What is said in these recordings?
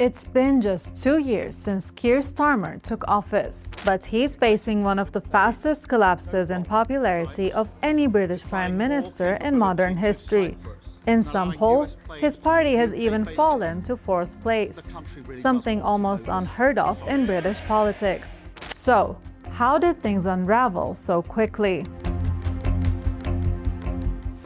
It's been just 2 years since Keir Starmer took office, but he's facing one of the fastest collapses in popularity of any British Prime Minister in modern history. In some polls, his party has even fallen to 4th place, something almost unheard of in British politics. So, how did things unravel so quickly?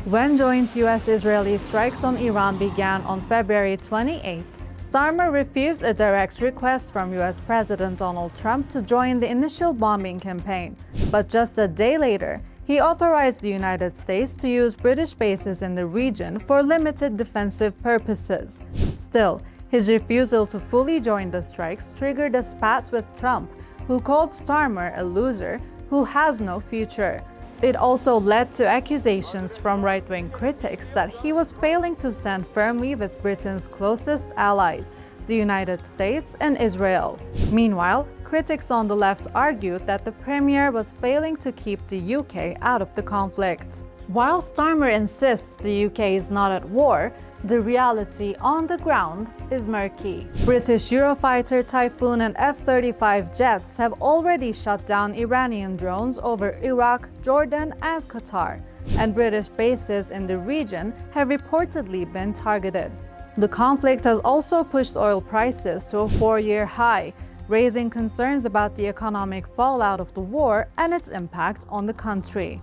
When joint US-Israeli strikes on Iran began on February 28th, Starmer refused a direct request from US President Donald Trump to join the initial bombing campaign. But just a day later, he authorized the United States to use British bases in the region for limited defensive purposes. Still, his refusal to fully join the strikes triggered a spat with Trump, who called Starmer a loser who has no future. It also led to accusations from right-wing critics that he was failing to stand firmly with Britain's closest allies, the United States and Israel. Meanwhile, critics on the left argued that the Premier was failing to keep the UK out of the conflict. While Starmer insists the UK is not at war, the reality on the ground is murky. British Eurofighter Typhoon and F-35 jets have already shot down Iranian drones over Iraq, Jordan, and Qatar, and British bases in the region have reportedly been targeted. The conflict has also pushed oil prices to a 4-year high, raising concerns about the economic fallout of the war and its impact on the country.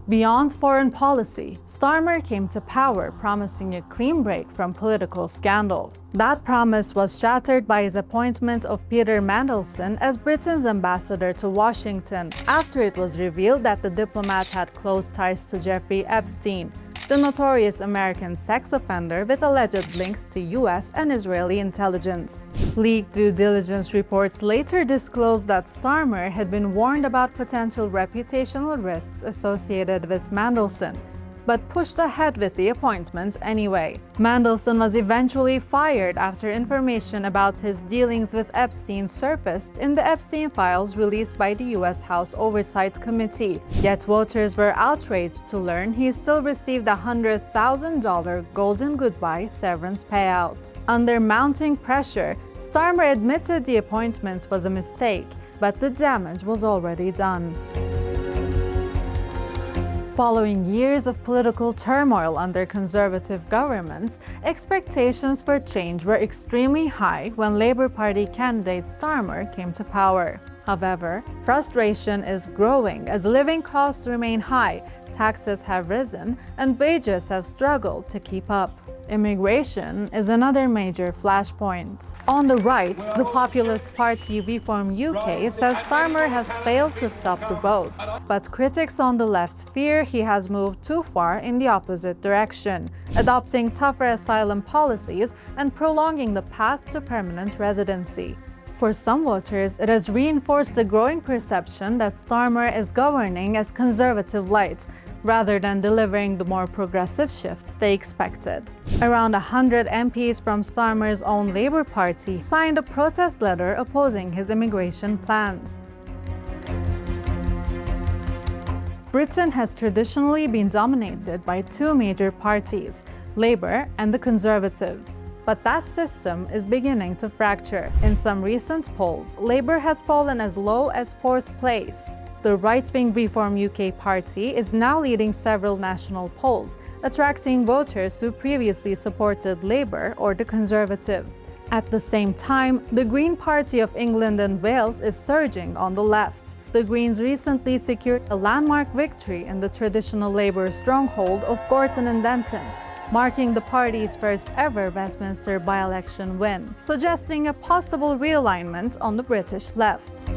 Beyond foreign policy, Starmer came to power promising a clean break from political scandal. That promise was shattered by his appointment of Peter Mandelson as Britain's ambassador to Washington after it was revealed that the diplomat had close ties to Jeffrey Epstein, the notorious American sex offender with alleged links to US and Israeli intelligence. Leaked due diligence reports later disclosed that Starmer had been warned about potential reputational risks associated with Mandelson, but pushed ahead with the appointment anyway. Mandelson was eventually fired after information about his dealings with Epstein surfaced in the Epstein files released by the US House Oversight Committee. Yet voters were outraged to learn he still received a $100,000 golden goodbye severance payout. Under mounting pressure, Starmer admitted the appointment was a mistake, but the damage was already done. Following years of political turmoil under conservative governments, expectations for change were extremely high when Labour Party candidate Starmer came to power. However, frustration is growing as living costs remain high, taxes have risen, and wages have struggled to keep up. Immigration is another major flashpoint. On the right, the populist party Reform UK says Starmer has failed to stop the boats, but critics on the left fear he has moved too far in the opposite direction, adopting tougher asylum policies and prolonging the path to permanent residency. For some voters, it has reinforced the growing perception that Starmer is governing as conservative light, rather than delivering the more progressive shifts they expected. Around 100 MPs from Starmer's own Labour Party signed a protest letter opposing his immigration plans. Britain has traditionally been dominated by two major parties, Labour and the Conservatives. But that system is beginning to fracture. In some recent polls, Labour has fallen as low as 4th place. The right-wing Reform UK party is now leading several national polls, attracting voters who previously supported Labour or the Conservatives. At the same time, the Green Party of England and Wales is surging on the left. The Greens recently secured a landmark victory in the traditional Labour stronghold of Gorton and Denton, marking the party's first ever Westminster by-election win, suggesting a possible realignment on the British left.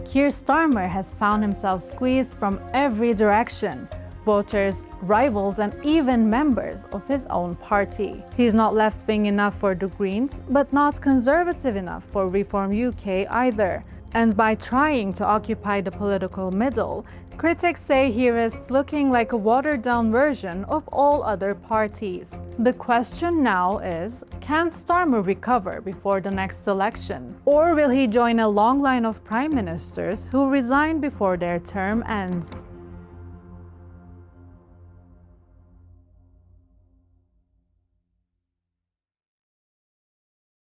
Keir Starmer has found himself squeezed from every direction: voters, rivals, and even members of his own party. He's not left-wing enough for the Greens, but not conservative enough for Reform UK either. And by trying to occupy the political middle, critics say he risks looking like a watered-down version of all other parties. The question now is, can Starmer recover before the next election? Or will he join a long line of prime ministers who resign before their term ends?